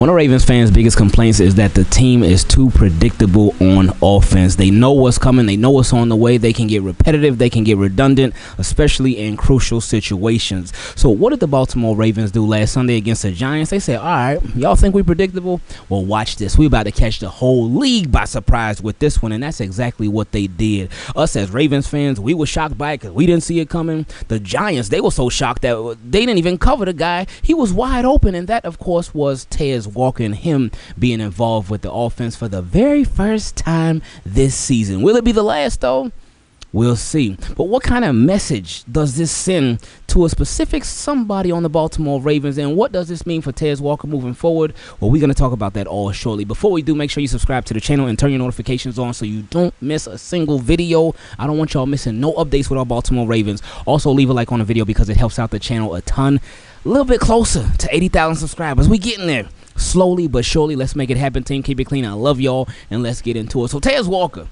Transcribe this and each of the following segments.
One of Ravens fans' biggest complaints is that the team is too predictable on offense. They know what's coming. They know what's on the way. They can get repetitive. They can get redundant, especially in crucial situations. So what did the Baltimore Ravens do last Sunday against the Giants? They said, all right, y'all think we predictable? Well, watch this. We about to catch the whole league by surprise with this one, and that's exactly what they did. Us as Ravens fans, we were shocked by it because we didn't see it coming. The Giants, they were so shocked that they didn't even cover the guy. He was wide open, and that, of course, was Tez Walker and him being involved with the offense for the very first time this season. Will it be the last, though? We'll see. But what kind of message does this send to a specific somebody on the Baltimore Ravens, and what does this mean for Tez Walker moving forward? Well, we're going to talk about that all shortly. Before we do, make sure you subscribe to the channel and turn your notifications on so you don't miss a single video. I don't want y'all missing no updates with our Baltimore Ravens. Also, leave a like on the video because it helps out the channel a ton. A little bit closer to 80,000 subscribers. We getting there. Slowly but surely. Let's make it happen, team. Keep it clean. I love y'all, and let's get into it. So, Tez Walker.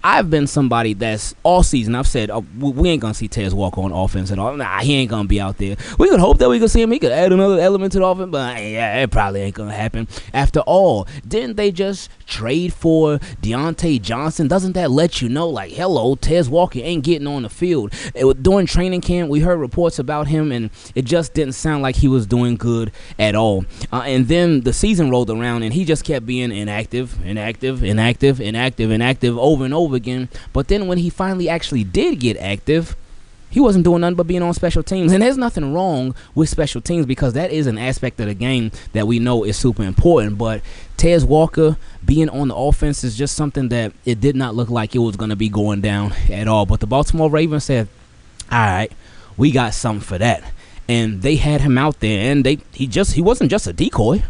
I've been somebody that's all season I've said, oh, we ain't gonna see Tez Walker on offense at all. Nah, he ain't gonna be out there. We could hope that we could see him. He could add another element to the offense, but yeah, it probably ain't gonna happen. After all, didn't they just trade for Diontae Johnson? Doesn't that let you know, like, hello, Tez Walker ain't getting on the field? During training camp, we heard reports about him, and it just didn't sound like he was doing good at all. And then the season rolled around, and he just kept being inactive over and over again. But then when he finally actually did get active, he wasn't doing nothing but being on special teams. And there's nothing wrong with special teams because that is an aspect of the game that we know is super important. But Tez Walker being on the offense is just something that it did not look like it was going to be going down at all. But the Baltimore Ravens said, all right, we got something for that. And they had him out there, and he wasn't just a decoy.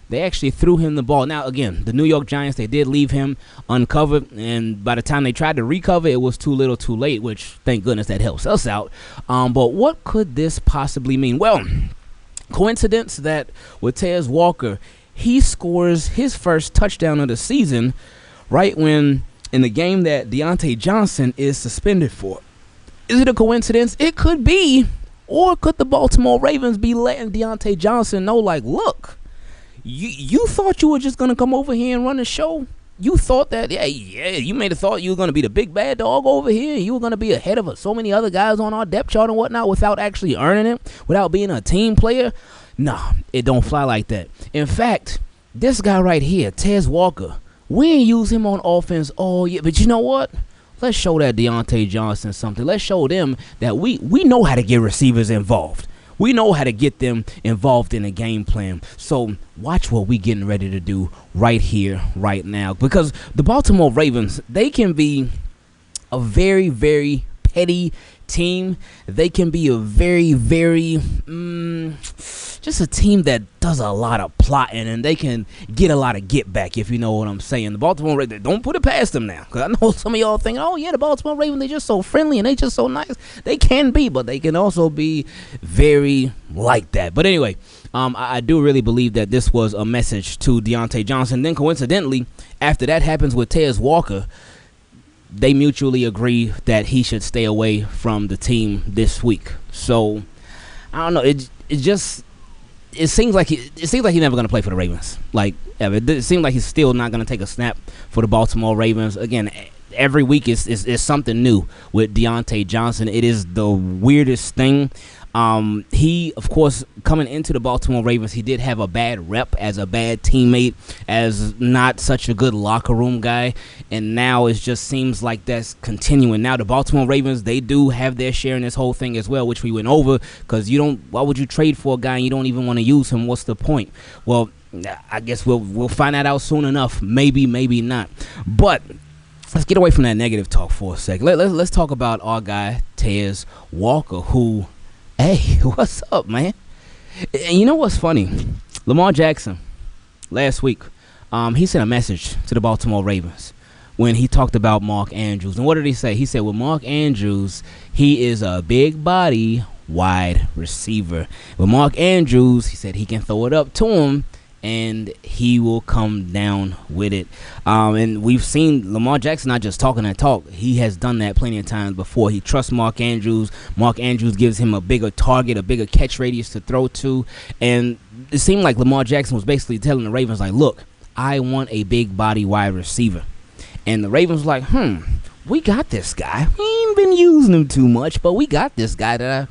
They actually threw him the ball. Now, again, the New York Giants, they did leave him uncovered, and by the time they tried to recover, it was too little too late, which, thank goodness, that helps us out. But what could this possibly mean? Well, coincidence that with Tez Walker, he scores his first touchdown of the season right when in the game that Diontae Johnson is suspended for. Is it a coincidence? It could be. Or could the Baltimore Ravens be letting Diontae Johnson know, like, look, You thought you were just going to come over here and run the show? You thought that, yeah, you may have thought you were going to be the big bad dog over here. You were going to be ahead of so many other guys on our depth chart and whatnot without actually earning it, without being a team player? Nah, it don't fly like that. In fact, this guy right here, Tez Walker, we ain't use him on offense all year. But you know what? Let's show that Diontae Johnson something. Let's show them that we know how to get receivers involved. We know how to get them involved in a game plan. So watch what we getting ready to do right here, right now. Because the Baltimore Ravens, they can be a very, very petty team. They can be a very, very, just a team that does a lot of plotting, and they can get a lot of get back, if you know what I'm saying. The Baltimore Ravens, don't put it past them now, because I know some of y'all thinking, oh yeah, the Baltimore Ravens, they just so friendly and they just so nice. They can be, but they can also be very like that. But anyway, I do really believe that this was a message to Diontae Johnson. Then coincidentally, after that happens with Tez Walker, they mutually agree that he should stay away from the team this week. So I don't know. It seems like he's never gonna play for the Ravens. Like ever. It seems like he's still not gonna take a snap for the Baltimore Ravens. Again, every week is something new with Diontae Johnson. It is the weirdest thing. He, of course, coming into the Baltimore Ravens, he did have a bad rep as a bad teammate, as not such a good locker room guy, and now it just seems like that's continuing. Now the Baltimore Ravens, they do have their share in this whole thing as well, which we went over, because why would you trade for a guy and you don't even want to use him? What's the point? Well, I guess we'll find that out soon enough. Maybe, maybe not. But let's get away from that negative talk for a second. Let's talk about our guy, Tez Walker, who, hey, what's up, man? And you know what's funny? Lamar Jackson, last week, he sent a message to the Baltimore Ravens when he talked about Mark Andrews. And what did he say? He said, with Mark Andrews, he is a big body, wide receiver. With Mark Andrews, he said he can throw it up to him, and he will come down with it. And we've seen Lamar Jackson not just talking that talk. He has done that plenty of times before. He trusts Mark Andrews. Mark Andrews gives him a bigger target, a bigger catch radius to throw to. And it seemed like Lamar Jackson was basically telling the Ravens, like, look, I want a big body wide receiver. And the Ravens were like, we got this guy. We ain't been using him too much, but we got this guy that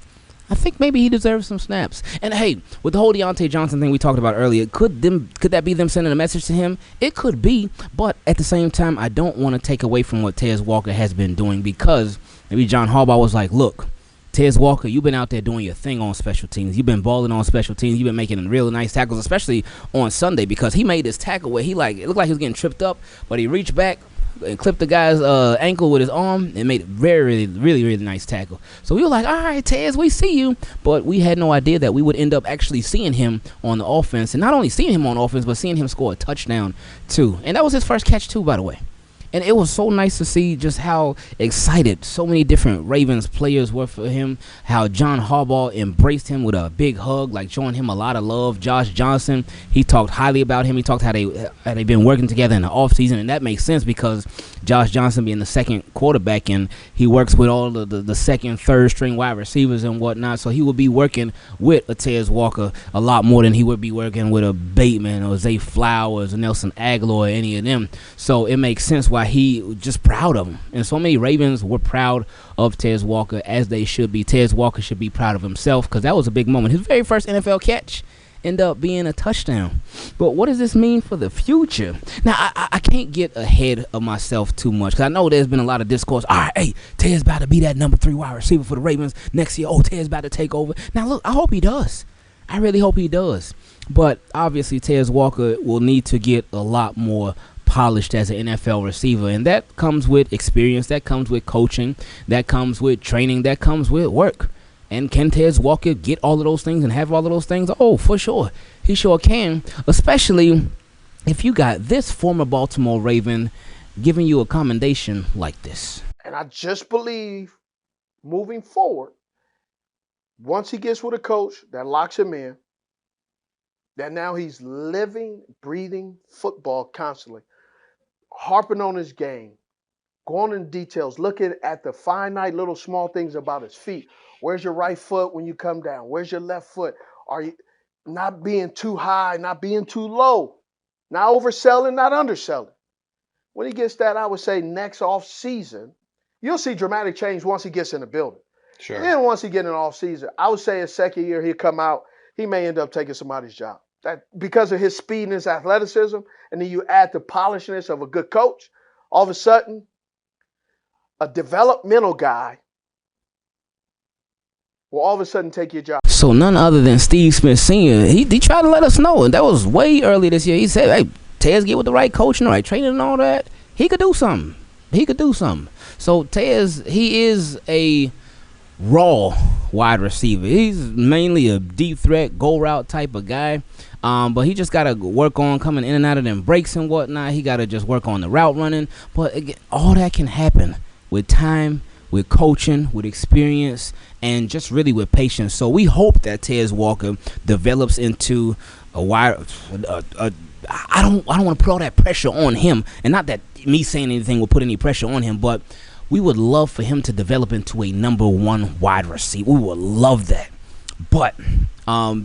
I think maybe he deserves some snaps. And hey, with the whole Deontay Johnson thing we talked about earlier, could that be them sending a message to him? It could be, but at the same time, I don't want to take away from what Tez Walker has been doing, because maybe John Harbaugh was like, look, Tez Walker, you've been out there doing your thing on special teams. You've been balling on special teams. You've been making really nice tackles, especially on Sunday, because he made this tackle where it looked like he was getting tripped up, but he reached back and clipped the guy's ankle with his arm and made it really, really nice tackle. So we were like, all right, Tez, we see you. But we had no idea that we would end up actually seeing him on the offense. And not only seeing him on offense, but seeing him score a touchdown, too. And that was his first catch, too, by the way. And it was so nice to see just how excited so many different Ravens players were for him, how John Harbaugh embraced him with a big hug, like showing him a lot of love. Josh Johnson, he talked highly about him. He talked how they've been working together in the offseason, and that makes sense because Josh Johnson being the second quarterback, and he works with all the second, third string wide receivers and whatnot, so he will be working with a Tez Walker a lot more than he would be working with a Bateman or Zay Flowers or Nelson Aguilar or any of them. So it makes sense why he just proud of him. And so many Ravens were proud of Tez Walker, as they should be. Tez Walker should be proud of himself, because that was a big moment. His very first NFL catch ended up being a touchdown. But what does this mean for the future? Now, I can't get ahead of myself too much, because I know there's been a lot of discourse. All right, hey, Tez about to be that number 3 wide receiver for the Ravens next year. Oh, Tez about to take over. Now, look, I hope he does. I really hope he does. But obviously, Tez Walker will need to get a lot more polished as an NFL receiver, and that comes with experience, that comes with coaching, that comes with training, that comes with work. And can Tez Walker get all of those things and have all of those things? Oh, for sure. He sure can, especially if you got this former Baltimore Raven giving you a commendation like this. And I just believe moving forward, once he gets with a coach that locks him in, that now he's living, breathing football constantly, harping on his game, going into details, looking at the finite little small things about his feet. Where's your right foot when you come down? Where's your left foot? Are you not being too high, not being too low, not overselling, not underselling? When he gets that, I would say next off season, you'll see dramatic change once he gets in the building. Sure. Then once he get in off season, I would say his second year, he'll come out, he may end up taking somebody's job. That because of his speed and his athleticism, and then you add the polishness of a good coach, all of a sudden, a developmental guy will all of a sudden take your job. So none other than Steve Smith Sr., he tried to let us know, and that was way early this year. He said, hey, Tez get with the right coaching, the right training and all that, he could do something. He could do something. So Tez, he is a raw wide receiver. He's mainly a deep threat, go route type of guy. But he just got to work on coming in and out of them breaks and whatnot. He got to just work on the route running. But again, all that can happen with time, with coaching, with experience, and just really with patience. So we hope that Tez Walker develops into a wide. I don't want to put all that pressure on him, and not that me saying anything will put any pressure on him, but we would love for him to develop into a number 1 wide receiver. We would love that. But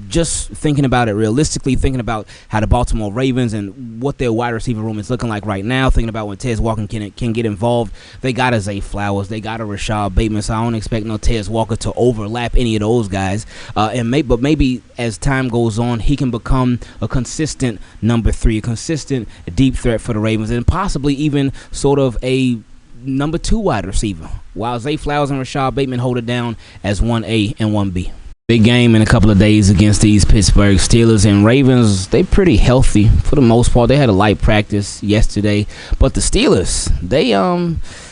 just thinking about it realistically, thinking about how the Baltimore Ravens and what their wide receiver room is looking like right now, thinking about when Tez Walker can get involved, they got a Zay Flowers, they got a Rashad Bateman, so I don't expect no Tez Walker to overlap any of those guys. But maybe as time goes on, he can become a consistent number 3, a consistent deep threat for the Ravens, and possibly even sort of a number 2 wide receiver, while Zay Flowers and Rashad Bateman hold it down as 1A and 1B. Big game in a couple of days against these Pittsburgh Steelers, and Ravens, they pretty healthy for the most part. They had a light practice yesterday, but the Steelers, they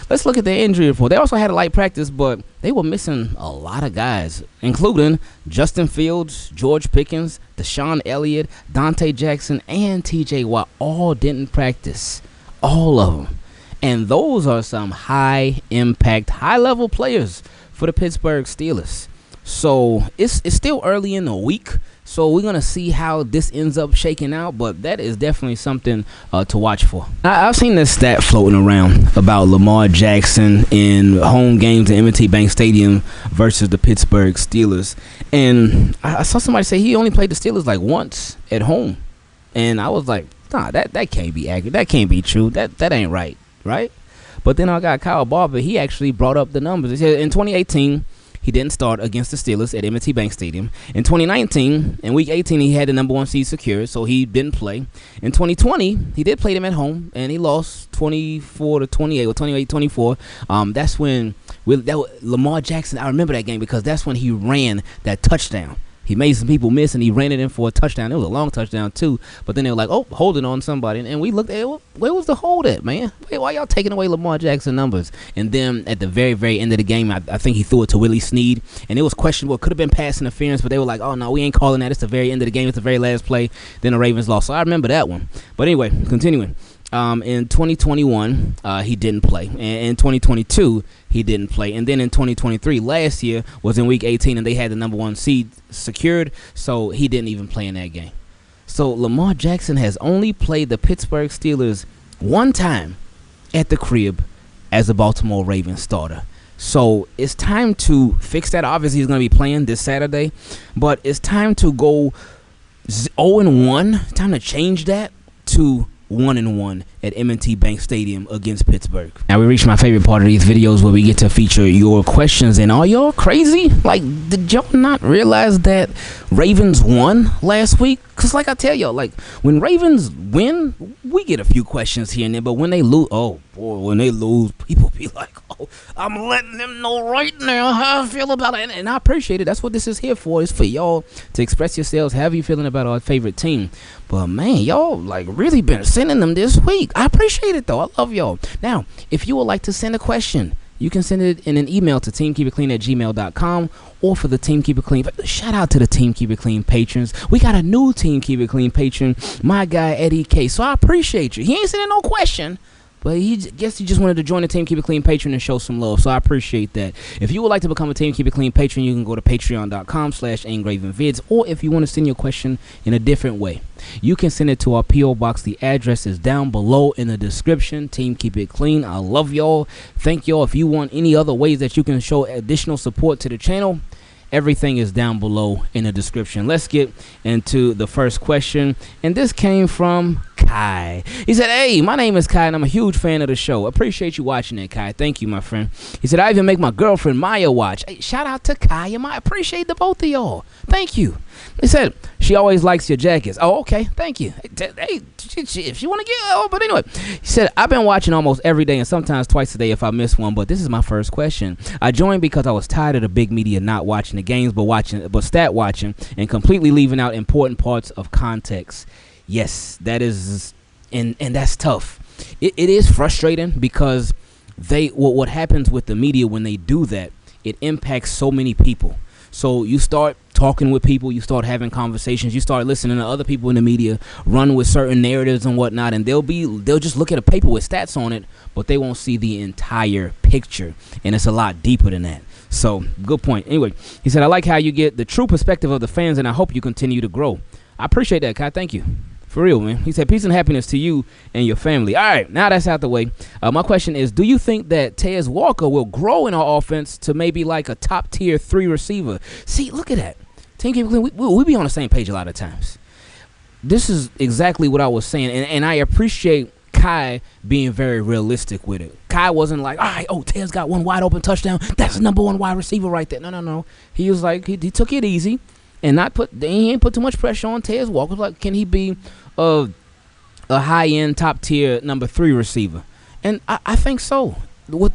let's look at their injury report. They also had a light practice, but they were missing a lot of guys, including Justin Fields, George Pickens, Deshaun Elliott, Dante Jackson, and TJ Watt. All didn't practice, all of them. And those are some high-impact, high-level players for the Pittsburgh Steelers. So it's still early in the week. So we're gonna see how this ends up shaking out, but that is definitely something to watch for. I've seen this stat floating around about Lamar Jackson in home games at M&T Bank Stadium versus the Pittsburgh Steelers, and I saw somebody say he only played the Steelers like once at home, and I was like, nah, that can't be accurate. That can't be true. That ain't right, right? But then I got Kyle Barber. He actually brought up the numbers. He said in 2018. He didn't start against the Steelers at M&T Bank Stadium. In 2019, in Week 18, he had the number 1 seed secured, so he didn't play. In 2020, he did play them at home, and he lost 24-28 or 28-24. That's when Lamar Jackson. I remember that game because that's when he ran that touchdown. He made some people miss, and he ran it in for a touchdown. It was a long touchdown, too. But then they were like, oh, holding on somebody. And we looked at it. Where was the hold at, man? Why y'all taking away Lamar Jackson numbers? And then at the very, very end of the game, I think he threw it to Willie Snead. And it was questionable. It could have been pass interference, but they were like, oh, no, we ain't calling that. It's the very end of the game. It's the very last play. Then the Ravens lost. So I remember that one. But anyway, continuing. In 2021, he didn't play. And in 2022, he didn't play. And then in 2023, last year, was in Week 18, and they had the number 1 seed secured, so he didn't even play in that game. So Lamar Jackson has only played the Pittsburgh Steelers one time at the crib as a Baltimore Ravens starter. So it's time to fix that. Obviously, he's going to be playing this Saturday, but it's time to go 0-1. Time to change that to 1-1 at M&T Bank Stadium against Pittsburgh. Now we reach my favorite part of these videos where we get to feature your questions. And are y'all crazy? Like, did y'all not realize that Ravens won last week? Because like I tell y'all, like, when Ravens win, we get a few questions here and there. But when they lose, oh boy, when they lose, people be like, oh, I'm letting them know right now how I feel about it. And I appreciate it. That's what this is here for. It's for y'all to express yourselves, how you feeling about our favorite team. But man, y'all like really been sending them this week. I appreciate it though. I love y'all. Now, if you would like to send a question, you can send it in an email to teamkeepitclean@gmail.com or for the Team Keep It Clean. Shout out to the Team Keep It Clean patrons. We got a new Team Keep It Clean patron, my guy Eddy K. So I appreciate you. He ain't sending no question, but he just wanted to join the Team Keep It Clean Patreon and show some love. So I appreciate that. If you would like to become a Team Keep It Clean Patreon, you can go to patreon.com/Ingravenvids. Or if you want to send your question in a different way, you can send it to our P.O. Box. The address is down below in the description. Team Keep It Clean. I love y'all. Thank y'all. If you want any other ways that you can show additional support to the channel, everything is down below in the description. Let's get into the first question. And this came from Kai. He said, hey, my name is Kai and I'm a huge fan of the show. Appreciate you watching it, Kai. Thank you, my friend. He said, I even make my girlfriend Maya watch. Hey, shout out to Kai and Maya. Appreciate the both of y'all. Thank you. He said, she always likes your jackets. Oh, okay. Thank you. Hey, if you want to get, but anyway, he said, I've been watching almost every day and sometimes twice a day if I miss one, but this is my first question. I joined because I was tired of the big media not watching the games, but stat watching and completely leaving out important parts of context. Yes, that is, and that's tough. It is frustrating because what happens with the media when they do that, it impacts so many people. So you start talking with people, you start having conversations, you start listening to other people in the media run with certain narratives and whatnot, and they'll just look at a paper with stats on it, but they won't see the entire picture, and it's a lot deeper than that. So good point. Anyway, he said, I like how you get the true perspective of the fans, and I hope you continue to grow. I appreciate that, Kai. Thank you. For real, man. He said, peace and happiness to you and your family. All right, now that's out the way. My question is, do you think that Tez Walker will grow in our offense to maybe like a top tier 3 receiver? See, look at that. Team Keep It Clean, we be on the same page a lot of times. This is exactly what I was saying, and I appreciate Kai being very realistic with it. Kai wasn't like, all right, Tez got one wide open touchdown. That's the number 1 wide receiver right there. No. He was like, he took it easy. And he ain't put too much pressure on Tez Walker. Like, can he be a high-end, top-tier number 3 receiver? And I think so.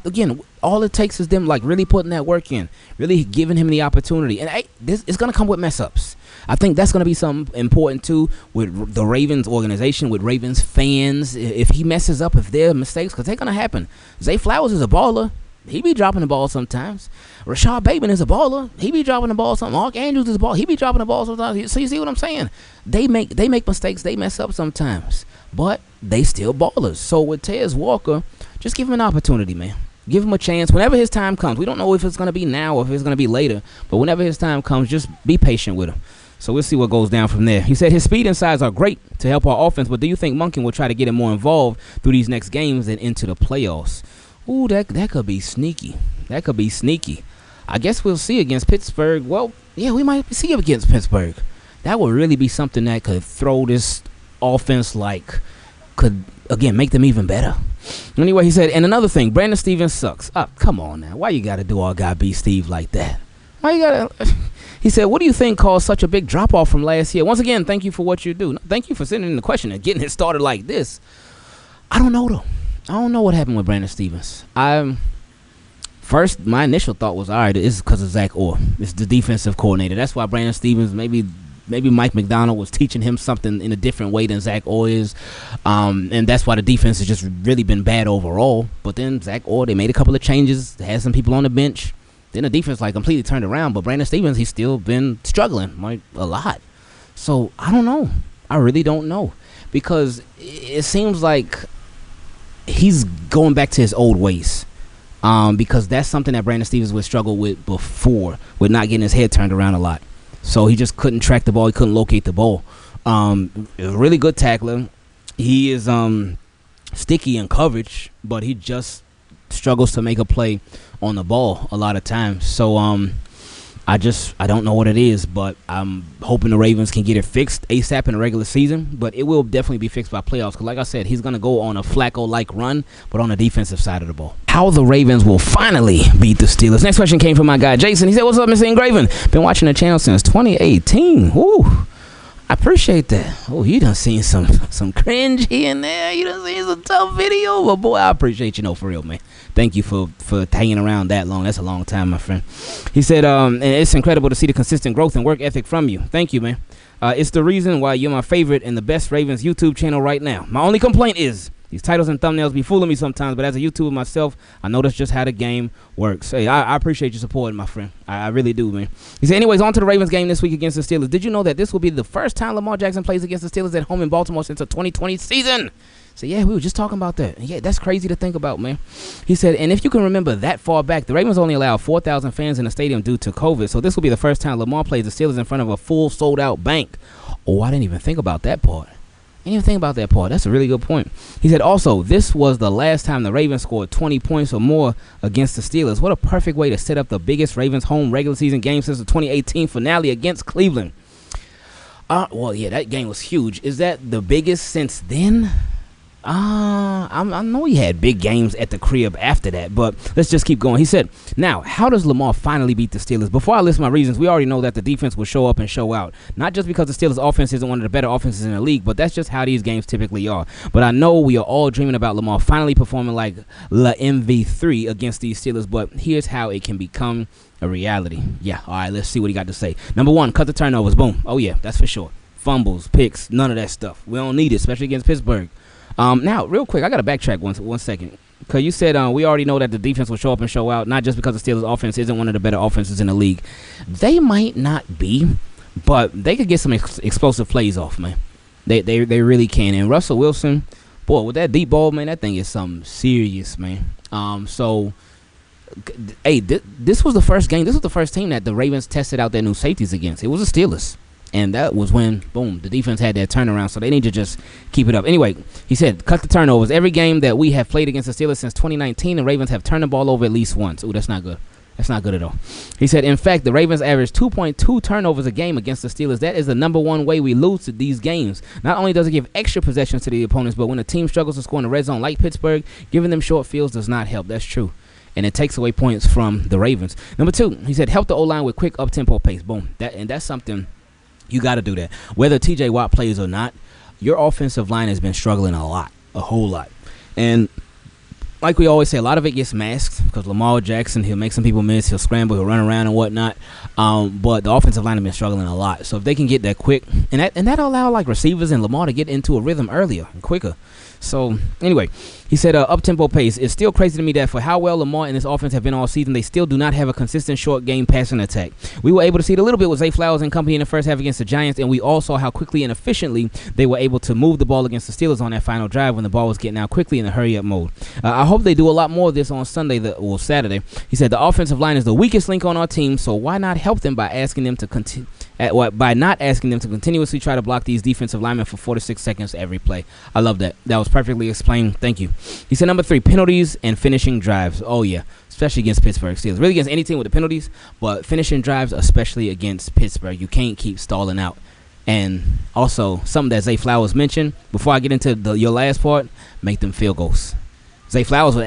Again, all it takes is them like really putting that work in, really giving him the opportunity. And this is gonna come with mess ups. I think that's gonna be something important too with the Ravens organization, with Ravens fans. If he messes up, if there are mistakes, because they're gonna happen. Zay Flowers is a baller. He be dropping the ball sometimes. Rashad Bateman is a baller. He be dropping the ball sometimes. Mark Andrews is a ball. He be dropping the ball sometimes. So you see what I'm saying? They make mistakes. They mess up sometimes. But they still ballers. So with Tez Walker, just give him an opportunity, man. Give him a chance whenever his time comes. We don't know if it's going to be now or if it's going to be later, but whenever his time comes, just be patient with him. So we'll see what goes down from there. He said his speed and size are great to help our offense, but do you think Monken will try to get him more involved through these next games and into the playoffs? Ooh, that could be sneaky. That could be sneaky. I guess we'll see against Pittsburgh. Well, yeah, we might see him against Pittsburgh. That would really be something that could throw this offense, like, could, again, make them even better. Anyway, he said, and another thing, Brandon Stevens sucks. Come on now. Why you got to do our guy B. Steve like that? Why you got to... He said, what do you think caused such a big drop-off from last year? Once again, thank you for what you do. Thank you for sending in the question and getting it started like this. I don't know, though. I don't know what happened with Brandon Stevens. First, my initial thought was, all right, it's because of Zach Orr. It's the defensive coordinator. That's why Brandon Stevens, maybe Mike McDonald was teaching him something in a different way than Zach Orr is. And that's why the defense has just really been bad overall. But then Zach Orr, they made a couple of changes. They had some people on the bench. Then the defense like completely turned around, but Brandon Stevens, he's still been struggling like a lot. So I don't know. I really don't know, because it seems like he's going back to his old ways. Because that's something that Brandon Stevens would struggle with before, with not getting his head turned around a lot. So he just couldn't track the ball. He couldn't locate the ball. A really good tackler. He is sticky in coverage, but he just struggles to make a play on the ball a lot of times. So I don't know what it is, but I'm hoping the Ravens can get it fixed ASAP in the regular season. But it will definitely be fixed by playoffs, because like I said, he's going to go on a Flacco-like run, but on the defensive side of the ball. How the Ravens will finally beat the Steelers. Next question came from my guy Jason. He said, what's up, Mr. Ingraven? Been watching the channel since 2018. Woo. I appreciate that. Oh, you done seen some cringe here and there. You done seen some tough video. But boy, I appreciate you, for real, man. Thank you for hanging around that long. That's a long time, my friend. He said, and it's incredible to see the consistent growth and work ethic from you. Thank you, man. It's the reason why you're my favorite and the best Ravens YouTube channel right now. My only complaint is these titles and thumbnails be fooling me sometimes, but as a YouTuber myself, I know that's just how the game works. Hey, I appreciate your support, my friend. I really do, man. He said, anyways, on to the Ravens game this week against the Steelers. Did you know that this will be the first time Lamar Jackson plays against the Steelers at home in Baltimore since the 2020 season? So, yeah, we were just talking about that. Yeah, that's crazy to think about, man. He said, and if you can remember that far back, the Ravens only allowed 4,000 fans in the stadium due to COVID. So this will be the first time Lamar plays the Steelers in front of a full sold-out bank. Oh, I didn't even think about that part. I didn't even think about that part. That's a really good point. He said, also, this was the last time the Ravens scored 20 points or more against the Steelers. What a perfect way to set up the biggest Ravens home regular season game since the 2018 finale against Cleveland. Well, yeah, that game was huge. Is that the biggest since then? I know he had big games at the crib after that, but let's just keep going. He said, now, how does Lamar finally beat the Steelers? Before I list my reasons, we already know that the defense will show up and show out. Not just because the Steelers' offense isn't one of the better offenses in the league, but that's just how these games typically are. But I know we are all dreaming about Lamar finally performing like La MV3 against these Steelers, but here's how it can become a reality. Yeah, all right, let's see what he got to say. Number one, cut the turnovers. Boom. Oh, yeah, that's for sure. Fumbles, picks, none of that stuff. We don't need it, especially against Pittsburgh. Now, real quick, I got to backtrack one second. Because you said we already know that the defense will show up and show out, not just because the Steelers' offense isn't one of the better offenses in the league. They might not be, but they could get some explosive plays off, man. They really can. And Russell Wilson, boy, with that deep ball, man, that thing is something serious, man. Hey, this was the first game. This was the first team that the Ravens tested out their new safeties against. It was the Steelers. And that was when, boom, the defense had that turnaround. So they need to just keep it up. Anyway, he said, cut the turnovers. Every game that we have played against the Steelers since 2019, the Ravens have turned the ball over at least once. Ooh, that's not good. That's not good at all. He said, in fact, the Ravens average 2.2 turnovers a game against the Steelers. That is the number one way we lose to these games. Not only does it give extra possessions to the opponents, but when a team struggles to score in the red zone like Pittsburgh, giving them short fields does not help. That's true. And it takes away points from the Ravens. Number two, he said, help the O-line with quick up-tempo pace. Boom. That's something. You got to do that. Whether TJ Watt plays or not, your offensive line has been struggling a whole lot. And like we always say, a lot of it gets masked because Lamar Jackson, he'll make some people miss, he'll scramble, he'll run around and whatnot. But the offensive line has been struggling a lot. So if they can get that quick, and that'll allow like receivers and Lamar to get into a rhythm earlier and quicker. So anyway, he said up-tempo pace. It's still crazy to me that for how well Lamar and this offense have been all season, they still do not have a consistent short game passing attack. We were able to see it a little bit with Zay Flowers and company in the first half against the Giants, and we all saw how quickly and efficiently they were able to move the ball against the Steelers on that final drive when the ball was getting out quickly in the hurry-up mode. I hope they do a lot more of this on Sunday, Saturday. He said the offensive line is the weakest link on our team, so why not help them by asking them to not asking them to continuously try to block these defensive linemen for 4 to 6 seconds every play. I love that. That was perfectly explained. Thank you. He said number 3, penalties and finishing drives. Oh yeah, especially against Pittsburgh Steelers. Really against any team with the penalties, but finishing drives, especially against Pittsburgh. You can't keep stalling out. And also, something that Zay Flowers mentioned, before I get into your last part, make them field goals. Zay Flowers was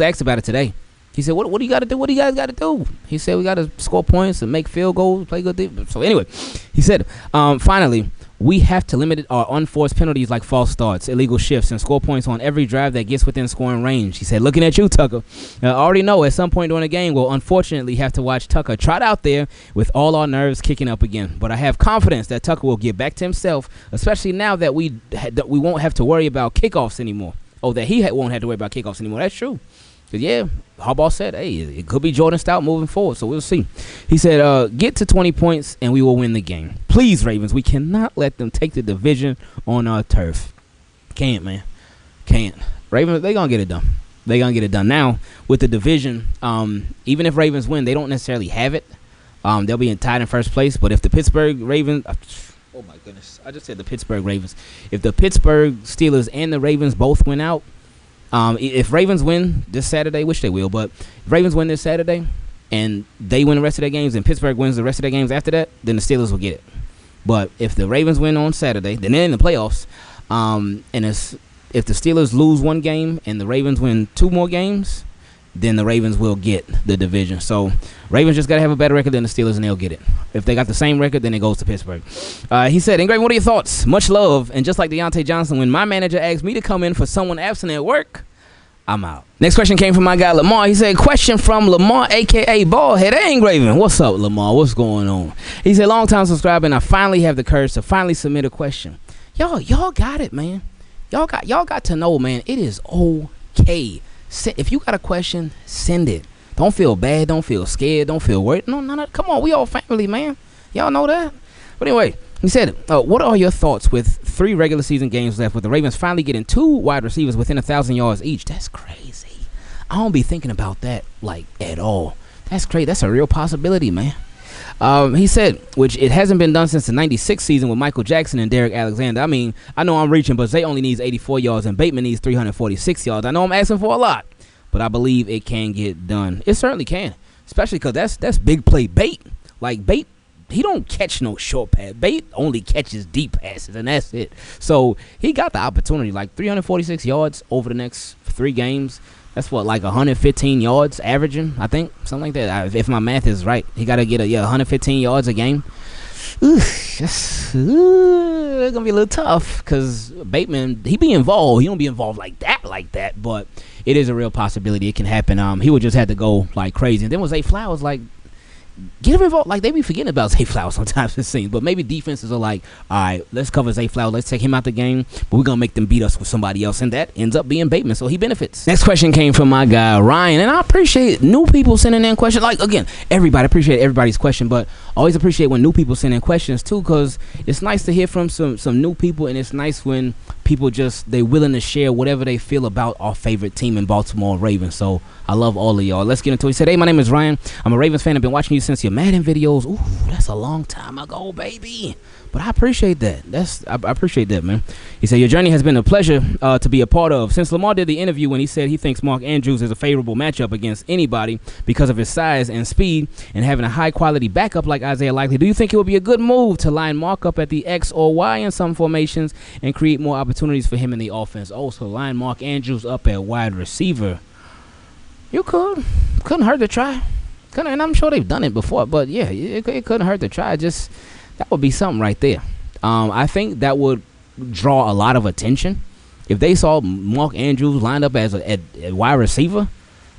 asked about it today. He said, what do you got to do? What do you guys got to do? He said, we got to score points and make field goals, play good defense. So anyway, he said, finally, we have to limit our unforced penalties like false starts, illegal shifts, and score points on every drive that gets within scoring range. He said, looking at you, Tucker. I already know at some point during the game we'll unfortunately have to watch Tucker trot out there with all our nerves kicking up again. But I have confidence that Tucker will get back to himself, especially now that we won't have to worry about kickoffs anymore. Oh, that he won't have to worry about kickoffs anymore. That's true. But yeah, Harbaugh said, hey, it could be Jordan Stout moving forward, so we'll see. He said, get to 20 points and we will win the game. Please, Ravens, we cannot let them take the division on our turf. Can't, man. Can't. Ravens, they're going to get it done. They're going to get it done. Now, with the division, even if Ravens win, they don't necessarily have it. They'll be tied in first place, but if the Pittsburgh Ravens... oh, my goodness. I just said the Pittsburgh Ravens. If the Pittsburgh Steelers and the Ravens both win out, if Ravens win this Saturday, which they will, but if Ravens win this Saturday and they win the rest of their games and Pittsburgh wins the rest of their games after that, then the Steelers will get it. But if the Ravens win on Saturday, then they're in the playoffs. And if the Steelers lose one game and the Ravens win 2 more games, then the Ravens will get the division. So Ravens just got to have a better record than the Steelers and they'll get it. If they got the same record, then it goes to Pittsburgh. He said, Ingraven, what are your thoughts? Much love. And just like Deontay Johnson, when my manager asked me to come in for someone absent at work, I'm out. Next question came from my guy Lamar. He said, question from Lamar, a.k.a. BaldHead. Hey, Ingraven. What's up, Lamar? What's going on? He said, long time subscriber, and I finally have the courage to finally submit a question. Y'all got it, man. Y'all got to know, man, it is okay. If you got a question, send it. Don't feel bad. Don't feel scared. Don't feel worried. No. Come on. We all family, man. Y'all know that. But anyway, he said, what are your thoughts with 3 regular season games left with the Ravens finally getting 2 wide receivers within 1,000 yards each? That's crazy. I don't be thinking about that, like, at all. That's crazy. That's a real possibility, man. He said, which it hasn't been done since the 96 season with Michael Jackson and Derek Alexander. I mean, I know I'm reaching, but Zay only needs 84 yards and Bateman needs 346 yards. I know I'm asking for a lot, but I believe it can get done. It certainly can, especially because that's big play bait. Like, Bate, he don't catch no short pass. Bate only catches deep passes, and that's it. So he got the opportunity, like 346 yards over the next 3 games. That's what, like 115 yards averaging, I think, something like that. If my math is right, he got to get 115 yards a game. It's gonna be a little tough because Bateman, he be involved. He don't be involved like that, but it is a real possibility. It can happen. He would just have to go like crazy. And then with Zay Flowers, like, get him involved. Like, they be forgetting about Zay Flowers sometimes, it seems. But maybe defenses are like, all right, let's cover Zay Flowers. Let's take him out the game. But we're going to make them beat us with somebody else. And that ends up being Bateman. So he benefits. Next question came from my guy, Ryan. And I appreciate new people sending in questions. Like, again, appreciate everybody's question. But I always appreciate when new people send in questions, too. Because it's nice to hear from some new people. And it's nice when people they willing to share whatever they feel about our favorite team in Baltimore Ravens. So I love all of y'all. Let's get into it. He said, hey, my name is Ryan. I'm a Ravens fan. I've been watching you since your Madden videos. Ooh, that's a long time ago, baby. But I appreciate that. I appreciate that, man. He said, your journey has been a pleasure to be a part of. Since Lamar did the interview when he said he thinks Mark Andrews is a favorable matchup against anybody because of his size and speed and having a high-quality backup like Isaiah Likely, do you think it would be a good move to line Mark up at the X or Y in some formations and create more opportunities for him in the offense? Also, line Mark Andrews up at wide receiver. You could. Couldn't hurt to try. And I'm sure they've done it before, but yeah, it couldn't hurt to try. Just that would be something right there. I think that would draw a lot of attention if they saw Mark Andrews lined up as a wide receiver.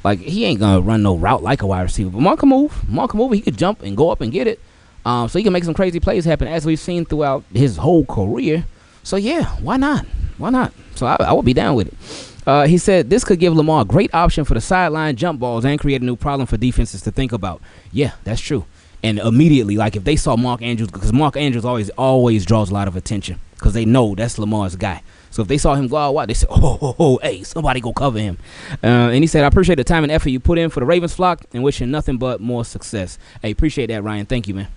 Like, he ain't gonna run no route like a wide receiver, but Mark can move. He could jump and go up and get it. So he can make some crazy plays happen, as we've seen throughout his whole career. So yeah, why not? So I would be down with it. He said this could give Lamar a great option for the sideline jump balls and create a new problem for defenses to think about. Yeah, that's true. And immediately, like if they saw Mark Andrews, because Mark Andrews always draws a lot of attention because they know that's Lamar's guy. So if they saw him go out wide, they said, hey, somebody go cover him. And he said, I appreciate the time and effort you put in for the Ravens flock and wishing nothing but more success. Hey, appreciate that, Ryan. Thank you, man.